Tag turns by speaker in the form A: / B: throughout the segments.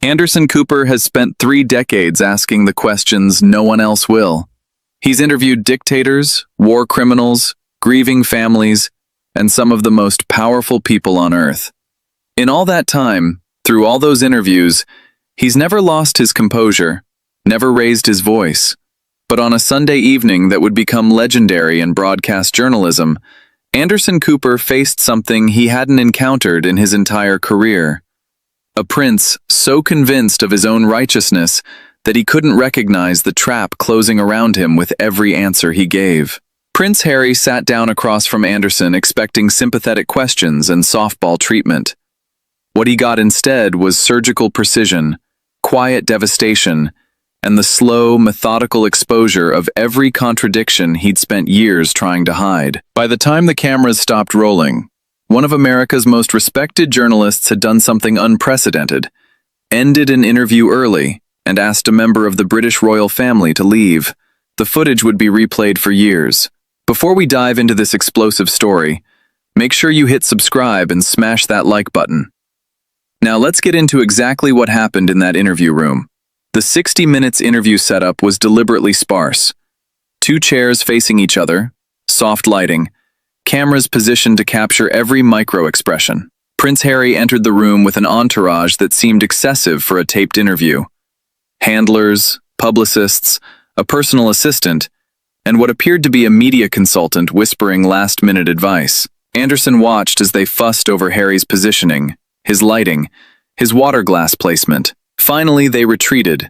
A: Anderson Cooper has spent 3 decades asking the questions no one else will. He's interviewed dictators, war criminals, grieving families, and some of the most powerful people on Earth. In all that time, through all those interviews, he's never lost his composure, never raised his voice. But on a Sunday evening that would become legendary in broadcast journalism, Anderson Cooper faced something he hadn't encountered in his entire career. A prince so convinced of his own righteousness that he couldn't recognize the trap closing around him with every answer he gave. Prince Harry sat down across from Anderson expecting sympathetic questions and softball treatment. What he got instead was surgical precision, quiet devastation, and the slow, methodical exposure of every contradiction he'd spent years trying to hide. By the time the cameras stopped rolling, one of America's most respected journalists had done something unprecedented, ended an interview early, and asked a member of the British royal family to leave. The footage would be replayed for years. Before we dive into this explosive story, make sure you hit subscribe and smash that like button. Now let's get into exactly what happened in that interview room. The 60 Minutes interview setup was deliberately sparse. 2 chairs facing each other, soft lighting, cameras positioned to capture every micro-expression. Prince Harry entered the room with an entourage that seemed excessive for a taped interview. Handlers, publicists, a personal assistant, and what appeared to be a media consultant whispering last-minute advice. Anderson watched as they fussed over Harry's positioning, his lighting, his water glass placement. Finally, they retreated,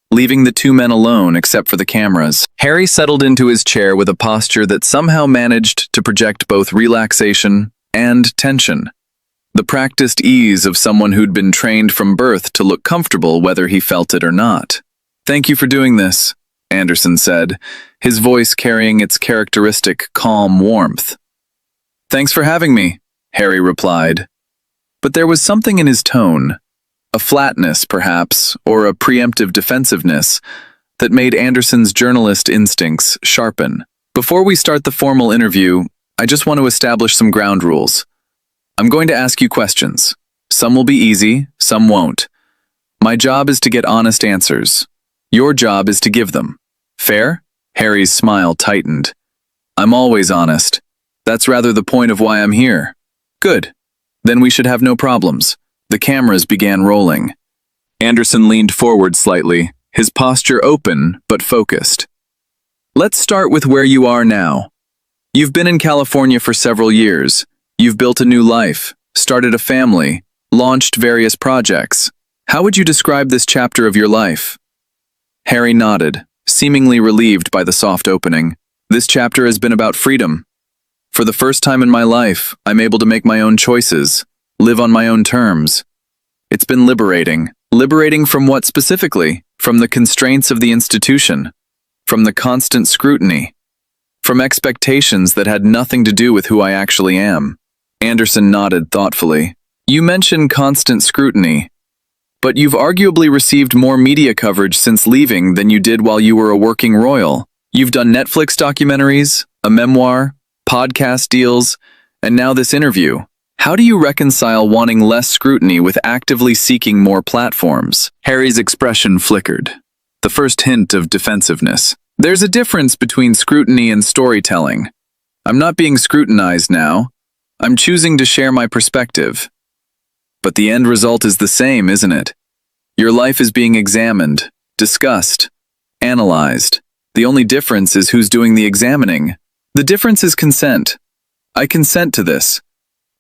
A: leaving the 2 men alone except for the cameras. Harry settled into his chair with a posture that somehow managed to project both relaxation and tension. The practiced ease of someone who'd been trained from birth to look comfortable whether he felt it or not. "Thank you for doing this," Anderson said, his voice carrying its characteristic calm warmth. "Thanks for having me," Harry replied. But there was something in his tone, a flatness perhaps, or a preemptive defensiveness, that made Anderson's journalist instincts sharpen. "Before we start the formal interview, I just want to establish some ground rules. I'm going to ask you questions. Some will be easy, some won't. My job is to get honest answers. Your job is to give them. Fair?" Harry's smile tightened. "I'm always honest. That's rather the point of why I'm here." "Good. Then we should have no problems." The cameras began rolling. Anderson leaned forward slightly, his posture open but focused. "Let's start with where you are now. You've been in California for several years. You've built a new life, started a family, launched various projects. How would you describe this chapter of your life?" Harry nodded, seemingly relieved by the soft opening. "This chapter has been about freedom. For the first time in my life, I'm able to make my own choices, live on my own terms. It's been liberating. Liberating from what specifically? From the constraints of the institution, from the constant scrutiny, from expectations that had nothing to do with who I actually am." Anderson nodded thoughtfully. "You mentioned constant scrutiny, but you've arguably received more media coverage since leaving than you did while you were a working royal. You've done Netflix documentaries, a memoir, podcast deals, and now this interview. How do you reconcile wanting less scrutiny with actively seeking more platforms?" Harry's expression flickered, the first hint of defensiveness. "There's a difference between scrutiny and storytelling. I'm not being scrutinized now. I'm choosing to share my perspective. But the end result is the same, isn't it? Your life is being examined, discussed, analyzed. The only difference is who's doing the examining. The difference is consent. I consent to this.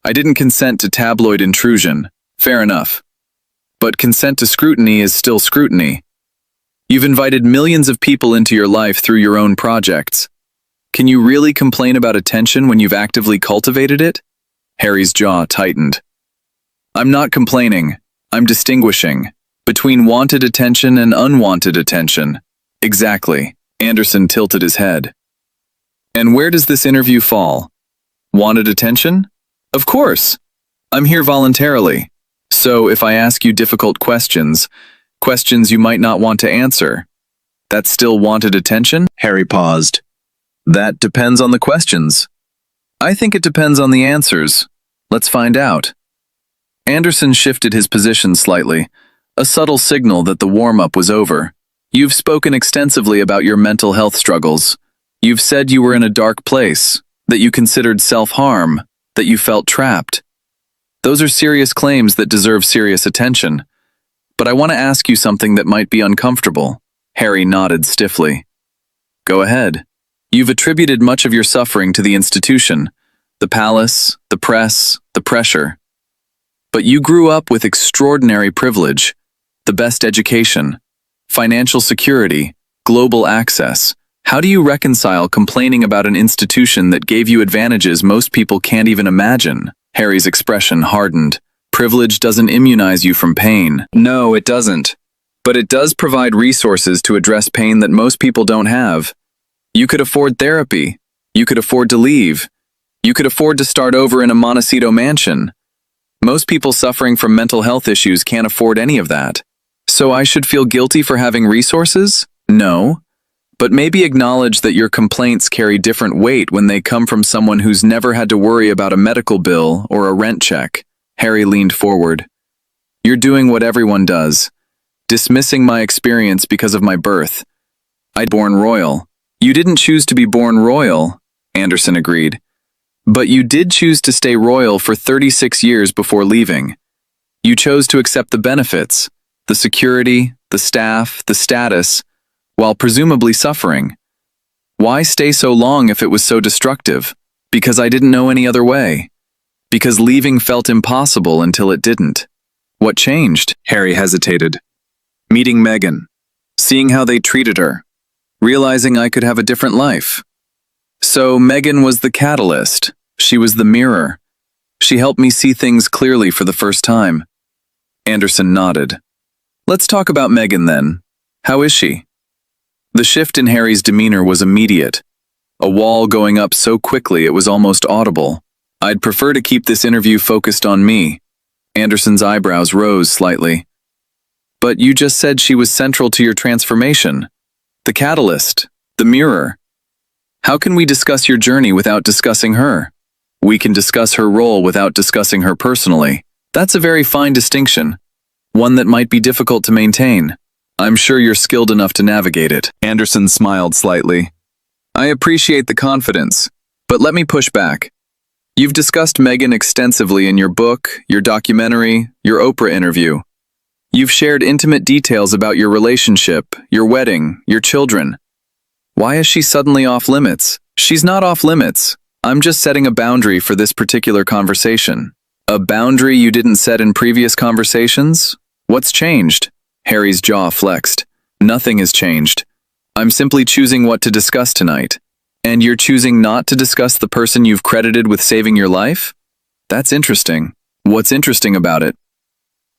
A: I didn't consent to tabloid intrusion. Fair enough. But consent to scrutiny is still scrutiny. You've invited millions of people into your life through your own projects. Can you really complain about attention when you've actively cultivated it?" Harry's jaw tightened. "I'm not complaining. I'm distinguishing between wanted attention and unwanted attention." "Exactly." Anderson tilted his head. "And where does this interview fall? Wanted attention? Of course. I'm here voluntarily. So if I ask you difficult questions, questions you might not want to answer, that's still wanted attention?" Harry paused. "That depends on the questions." "I think it depends on the answers. Let's find out." Anderson shifted his position slightly, a subtle signal that the warm-up was over. You've spoken extensively about your mental health struggles. You've said you were in a dark place, that you considered self-harm, that you felt trapped. Those are serious claims that deserve serious attention. But I want to ask you something that might be uncomfortable. Harry nodded stiffly. Go ahead. You've attributed much of your suffering to the institution, the palace, the press, the pressure. But you grew up with extraordinary privilege, the best education, financial security, global access. How do you reconcile complaining about an institution that gave you advantages most people can't even imagine? Harry's expression hardened. Privilege doesn't immunize you from pain. No, it doesn't. But it does provide resources to address pain that most people don't have. You could afford therapy. You could afford to leave. You could afford to start over in a Montecito mansion. Most people suffering from mental health issues can't afford any of that. So I should feel guilty for having resources? No. But maybe acknowledge that your complaints carry different weight when they come from someone who's never had to worry about a medical bill or a rent check. Harry leaned forward. You're doing what everyone does, dismissing my experience because of my birth. I'd born royal. You didn't choose to be born royal, Anderson agreed. But you did choose to stay royal for 36 years before leaving. You chose to accept the benefits, the security, the staff, the status, while presumably suffering. Why stay so long if it was so destructive? Because I didn't know any other way. Because leaving felt impossible until it didn't. What changed? Harry hesitated. Meeting Meghan. Seeing how they treated her. Realizing I could have a different life. So Meghan was the catalyst. She was the mirror. She helped me see things clearly for the first time. Anderson nodded. Let's talk about Meghan then. How is she? The shift in Harry's demeanor was immediate. A wall going up so quickly it was almost audible. I'd prefer to keep this interview focused on me. Anderson's eyebrows rose slightly. But you just said she was central to your transformation. The catalyst. The mirror. How can we discuss your journey without discussing her? We can discuss her role without discussing her personally. That's a very fine distinction. One that might be difficult to maintain. I'm sure you're skilled enough to navigate it. Anderson smiled slightly. I appreciate the confidence, but let me push back. You've discussed Meghan extensively in your book, your documentary, your Oprah interview. You've shared intimate details about your relationship, your wedding, your children. Why is she suddenly off limits? She's not off limits. I'm just setting a boundary for this particular conversation. A boundary you didn't set in previous conversations? What's changed? Harry's jaw flexed. Nothing has changed. I'm simply choosing what to discuss tonight. And you're choosing not to discuss the person you've credited with saving your life? That's interesting. What's interesting about it?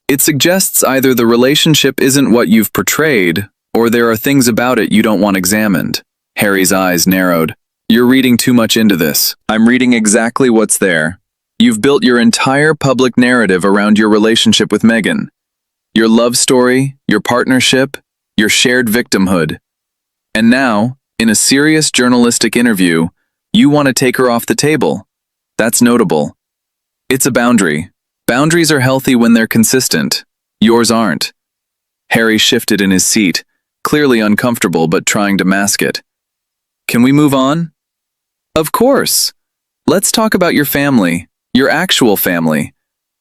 A: It suggests either the relationship isn't what you've portrayed, or there are things about it you don't want examined. Harry's eyes narrowed. You're reading too much into this. I'm reading exactly what's there. You've built your entire public narrative around your relationship with Meghan. Your love story, your partnership, your shared victimhood. And now, in a serious journalistic interview, you want to take her off the table. That's notable. It's a boundary. Boundaries are healthy when they're consistent. Yours aren't. Harry shifted in his seat, clearly uncomfortable but trying to mask it. Can we move on? Of course. Let's talk about your family, your actual family.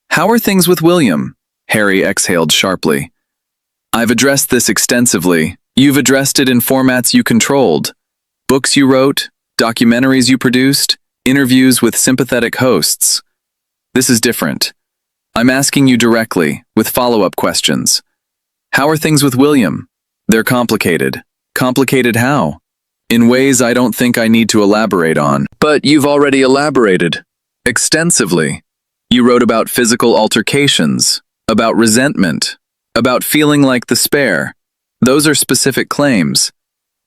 A: How are things with William? Harry exhaled sharply. I've addressed this extensively. You've addressed it in formats you controlled. Books you wrote, documentaries you produced, interviews with sympathetic hosts. This is different. I'm asking you directly, with follow-up questions. How are things with William? They're complicated. Complicated how? In ways I don't think I need to elaborate on. But you've already elaborated. Extensively. You wrote about physical altercations, about resentment, about feeling like the spare. Those are specific claims.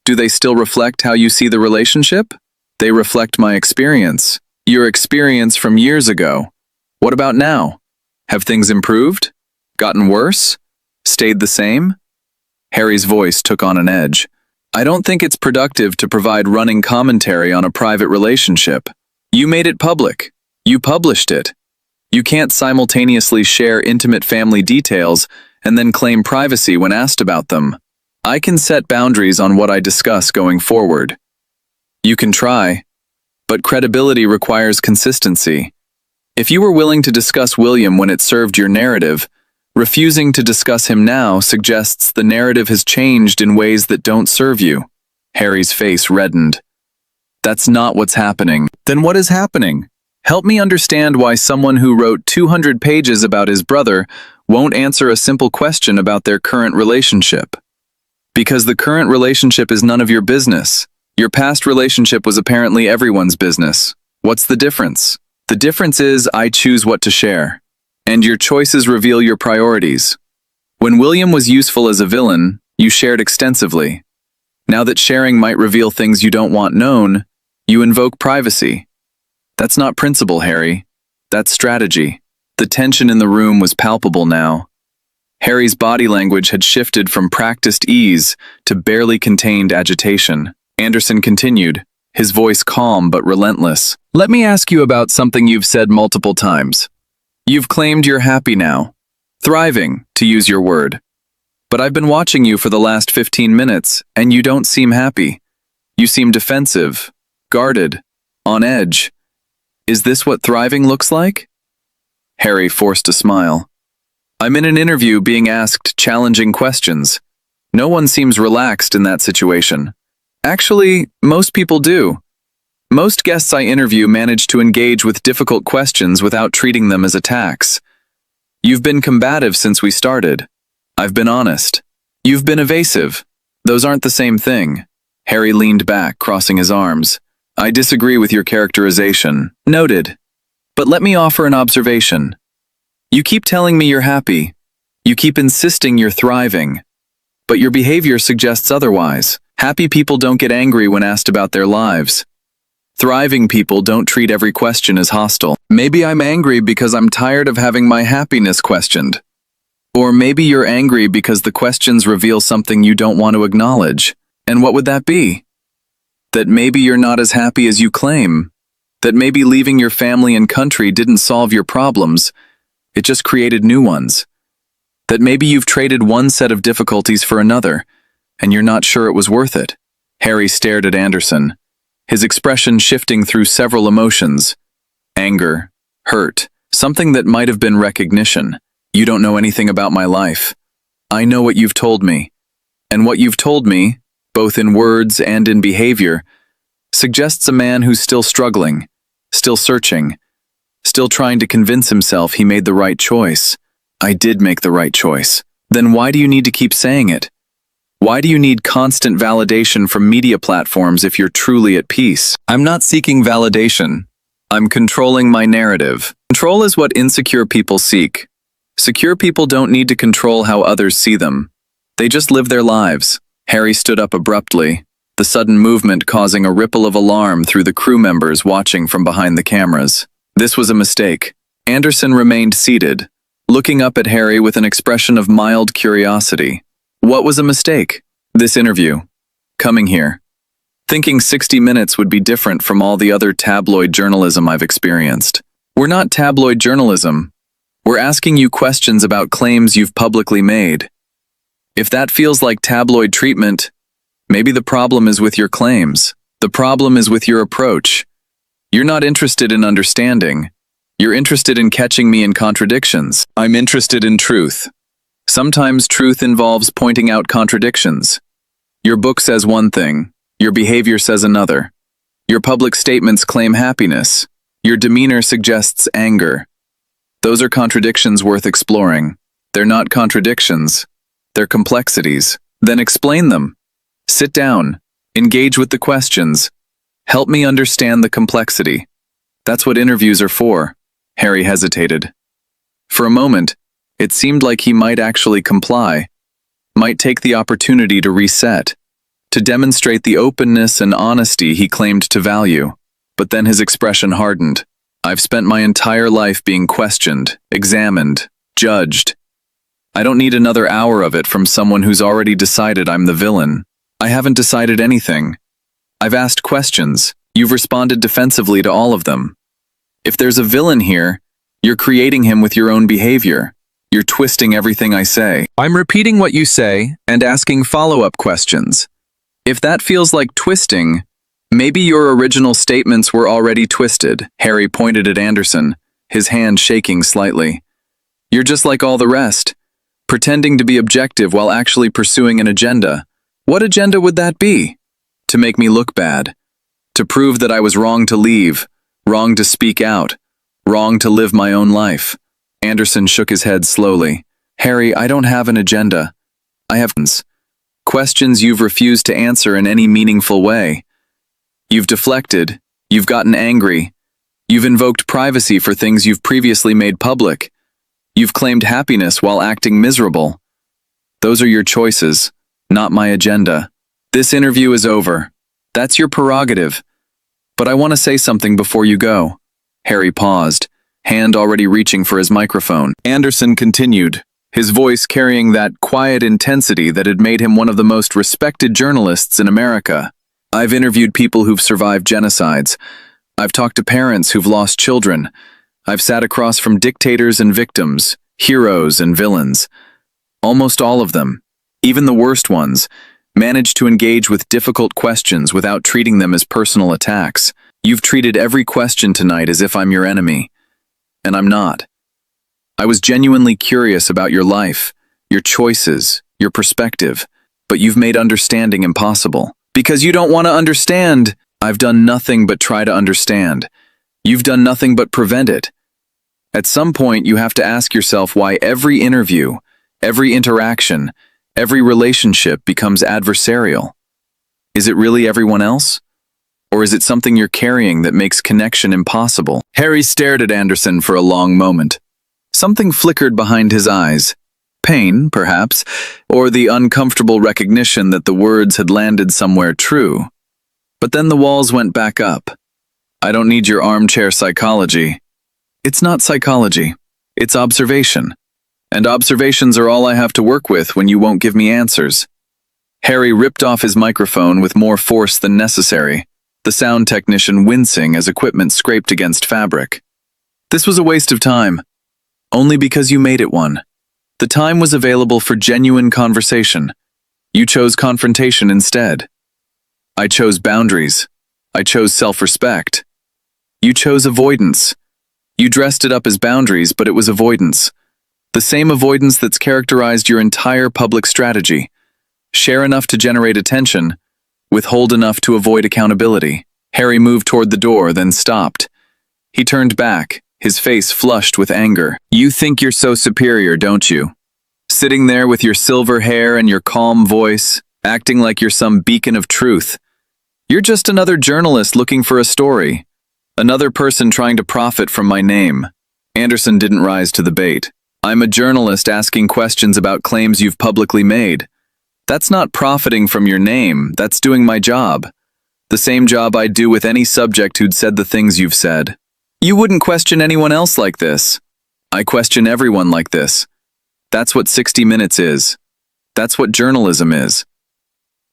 A: Do they still reflect how you see the relationship? They reflect my experience. Your experience from years ago. What about now? Have things improved? Gotten worse? Stayed the same? Harry's voice took on an edge. I don't think it's productive to provide running commentary on a private relationship. You made it public. You published it. You can't simultaneously share intimate family details and then claim privacy when asked about them. I can set boundaries on what I discuss going forward. You can try, but credibility requires consistency. If you were willing to discuss William when it served your narrative, refusing to discuss him now suggests the narrative has changed in ways that don't serve you. Harry's face reddened. That's not what's happening. Then what is happening? Help me understand why someone who wrote 200 pages about his brother won't answer a simple question about their current relationship. Because the current relationship is none of your business. Your past relationship was apparently everyone's business. What's the difference? The difference is I choose what to share. And your choices reveal your priorities. When William was useful as a villain, you shared extensively. Now that sharing might reveal things you don't want known, you invoke privacy. That's not principle, Harry. That's strategy. The tension in the room was palpable now. Harry's body language had shifted from practiced ease to barely contained agitation. Anderson continued, his voice calm but relentless. Let me ask you about something you've said multiple times. You've claimed you're happy now. Thriving, to use your word. But I've been watching you for the last 15 minutes, and you don't seem happy. You seem defensive, guarded, on edge. Is this what thriving looks like? Harry forced a smile. I'm in an interview being asked challenging questions. No one seems relaxed in that situation. Actually, most people do. Most guests I interview manage to engage with difficult questions without treating them as attacks. You've been combative since we started. I've been honest. You've been evasive. Those aren't the same thing. Harry leaned back, crossing his arms. I disagree with your characterization. Noted. But let me offer an observation. You keep telling me you're happy. You keep insisting you're thriving. But your behavior suggests otherwise. Happy people don't get angry when asked about their lives. Thriving people don't treat every question as hostile. Maybe I'm angry because I'm tired of having my happiness questioned. Or maybe you're angry because the questions reveal something you don't want to acknowledge. And what would that be? That maybe you're not as happy as you claim. That maybe leaving your family and country didn't solve your problems. It just created new ones. That maybe you've traded one set of difficulties for another, and you're not sure it was worth it. Harry stared at Anderson, his expression shifting through several emotions. Anger, hurt, something that might have been recognition. You don't know anything about my life. I know what you've told me. And what you've told me, both in words and in behavior, suggests a man who's still struggling, still searching, still trying to convince himself he made the right choice. I did make the right choice. Then why do you need to keep saying it? Why do you need constant validation from media platforms if you're truly at peace? I'm not seeking validation. I'm controlling my narrative. Control is what insecure people seek. Secure people don't need to control how others see them. They just live their lives. Harry stood up abruptly, the sudden movement causing a ripple of alarm through the crew members watching from behind the cameras. This was a mistake. Anderson remained seated, looking up at Harry with an expression of mild curiosity. What was a mistake? This interview. Coming here. Thinking 60 Minutes would be different from all the other tabloid journalism I've experienced. We're not tabloid journalism. We're asking you questions about claims you've publicly made. If that feels like tabloid treatment, maybe the problem is with your claims. The problem is with your approach. You're not interested in understanding. You're interested in catching me in contradictions. I'm interested in truth. Sometimes truth involves pointing out contradictions. Your book says one thing, your behavior says another. Your public statements claim happiness. Your demeanor suggests anger. Those are contradictions worth exploring. They're not contradictions. They're complexities. Then explain them. Sit down. Engage with the questions. Help me understand the complexity. That's what interviews are for. Harry hesitated. For a moment, it seemed like he might actually comply, might take the opportunity to reset, to demonstrate the openness and honesty he claimed to value. But then his expression hardened. I've spent my entire life being questioned, examined, judged. I don't need another hour of it from someone who's already decided I'm the villain. I haven't decided anything. I've asked questions. You've responded defensively to all of them. If there's a villain here, you're creating him with your own behavior. You're twisting everything I say. I'm repeating what you say and asking follow-up questions. If that feels like twisting, maybe your original statements were already twisted. Harry pointed at Anderson, his hand shaking slightly. You're just like all the rest, pretending to be objective while actually pursuing an agenda. What agenda would that be? To make me look bad. To prove that I was wrong to leave, wrong to speak out, wrong to live my own life. Anderson shook his head slowly. Harry, I don't have an agenda. I have questions you've refused to answer in any meaningful way. You've deflected, you've gotten angry, you've invoked privacy for things you've previously made public. You've claimed happiness while acting miserable. Those are your choices, not my agenda. This interview is over. That's your prerogative. But I want to say something before you go. Harry paused, hand already reaching for his microphone. Anderson continued, his voice carrying that quiet intensity that had made him one of the most respected journalists in America. I've interviewed people who've survived genocides. I've talked to parents who've lost children. I've sat across from dictators and victims, heroes and villains. Almost all of them, even the worst ones, managed to engage with difficult questions without treating them as personal attacks. You've treated every question tonight as if I'm your enemy. And I'm not. I was genuinely curious about your life, your choices, your perspective, but you've made understanding impossible. Because you don't want to understand. I've done nothing but try to understand. You've done nothing but prevent it. At some point, you have to ask yourself why every interview, every interaction, every relationship becomes adversarial. Is it really everyone else? Or is it something you're carrying that makes connection impossible? Harry stared at Anderson for a long moment. Something flickered behind his eyes. Pain, perhaps, or the uncomfortable recognition that the words had landed somewhere true. But then the walls went back up. I don't need your armchair psychology. It's not psychology. It's observation. And observations are all I have to work with when you won't give me answers. Harry ripped off his microphone with more force than necessary, the sound technician wincing as equipment scraped against fabric. This was a waste of time. Only because you made it one. The time was available for genuine conversation. You chose confrontation instead. I chose boundaries. I chose self-respect. You chose avoidance. You dressed it up as boundaries, but it was avoidance. The same avoidance that's characterized your entire public strategy. Share enough to generate attention, withhold enough to avoid accountability. Harry moved toward the door, then stopped. He turned back, his face flushed with anger. You think you're so superior, don't you? Sitting there with your silver hair and your calm voice, acting like you're some beacon of truth. You're just another journalist looking for a story. Another person trying to profit from my name. Anderson didn't rise to the bait. I'm a journalist asking questions about claims you've publicly made. That's not profiting from your name, that's doing my job. The same job I'd do with any subject who'd said the things you've said. You wouldn't question anyone else like this. I question everyone like this. That's what 60 Minutes is. That's what journalism is.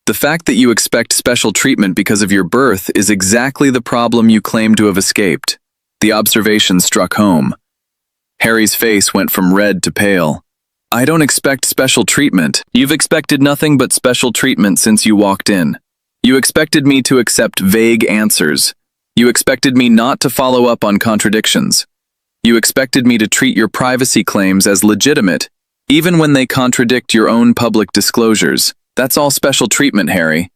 A: The fact that you expect special treatment because of your birth is exactly the problem you claim to have escaped. The observation struck home. Harry's face went from red to pale. I don't expect special treatment. You've expected nothing but special treatment since you walked in. You expected me to accept vague answers. You expected me not to follow up on contradictions. You expected me to treat your privacy claims as legitimate, even when they contradict your own public disclosures. That's all special treatment, Harry.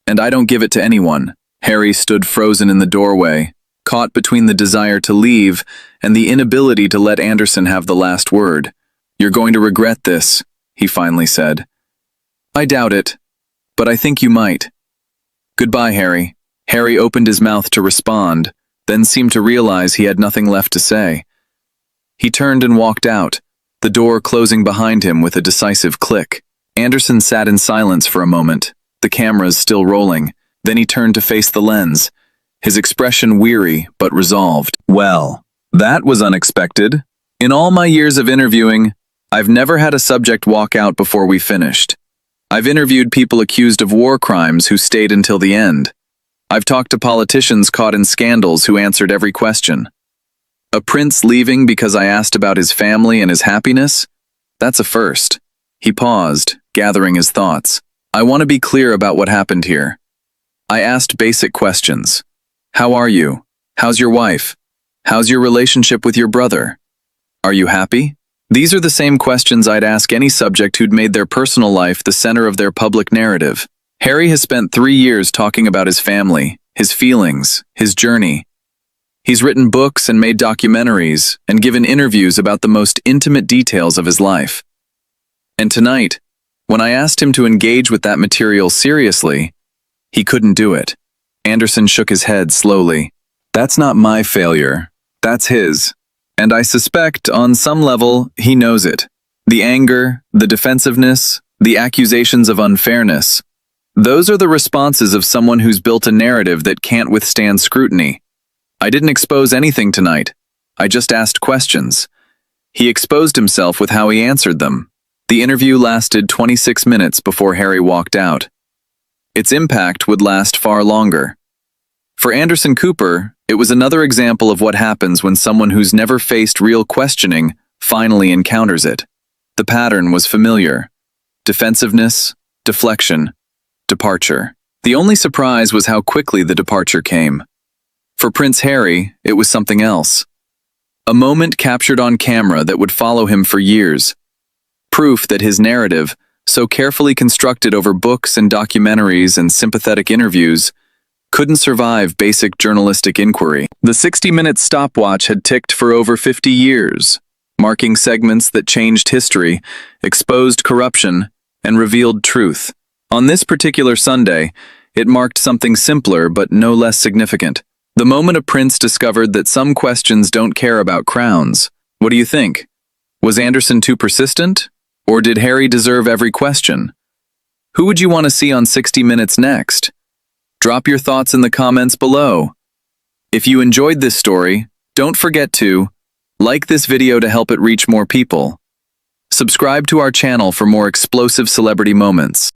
A: And I don't give it to anyone. Harry stood frozen in the doorway, caught between the desire to leave and the inability to let Anderson have the last word. You're going to regret this, he finally said. I doubt it, but I think you might. Goodbye, Harry. Harry opened his mouth to respond, then seemed to realize he had nothing left to say. He turned and walked out, the door closing behind him with a decisive click. Anderson sat in silence for a moment, the cameras still rolling. Then he turned to face the lens, his expression weary but resolved. Well, that was unexpected. In all my years of interviewing, I've never had a subject walk out before we finished. I've interviewed people accused of war crimes who stayed until the end. I've talked to politicians caught in scandals who answered every question. A prince leaving because I asked about his family and his happiness? That's a first. He paused, gathering his thoughts. I want to be clear about what happened here. I asked basic questions. How are you? How's your wife? How's your relationship with your brother? Are you happy? These are the same questions I'd ask any subject who'd made their personal life the center of their public narrative. Harry has spent 3 years talking about his family, his feelings, his journey. He's written books and made documentaries and given interviews about the most intimate details of his life. And tonight, when I asked him to engage with that material seriously, he couldn't do it. Anderson shook his head slowly. That's not my failure. That's his. And I suspect, on some level, he knows it. The anger, the defensiveness, the accusations of unfairness. Those are the responses of someone who's built a narrative that can't withstand scrutiny. I didn't expose anything tonight. I just asked questions. He exposed himself with how he answered them. The interview lasted 26 minutes before Harry walked out. Its impact would last far longer. For Anderson Cooper, it was another example of what happens when someone who's never faced real questioning finally encounters it. The pattern was familiar. Defensiveness, deflection, departure. The only surprise was how quickly the departure came. For Prince Harry, it was something else. A moment captured on camera that would follow him for years. Proof that his narrative, so carefully constructed over books and documentaries and sympathetic interviews, couldn't survive basic journalistic inquiry. The 60-minute stopwatch had ticked for over 50 years, marking segments that changed history, exposed corruption, and revealed truth. On this particular Sunday, it marked something simpler but no less significant. The moment a prince discovered that some questions don't care about crowns. What do you think? Was Anderson too persistent? Or did Harry deserve every question? Who would you want to see on 60 Minutes next? Drop your thoughts in the comments below. If you enjoyed this story, don't forget to like this video to help it reach more people. Subscribe to our channel for more explosive celebrity moments.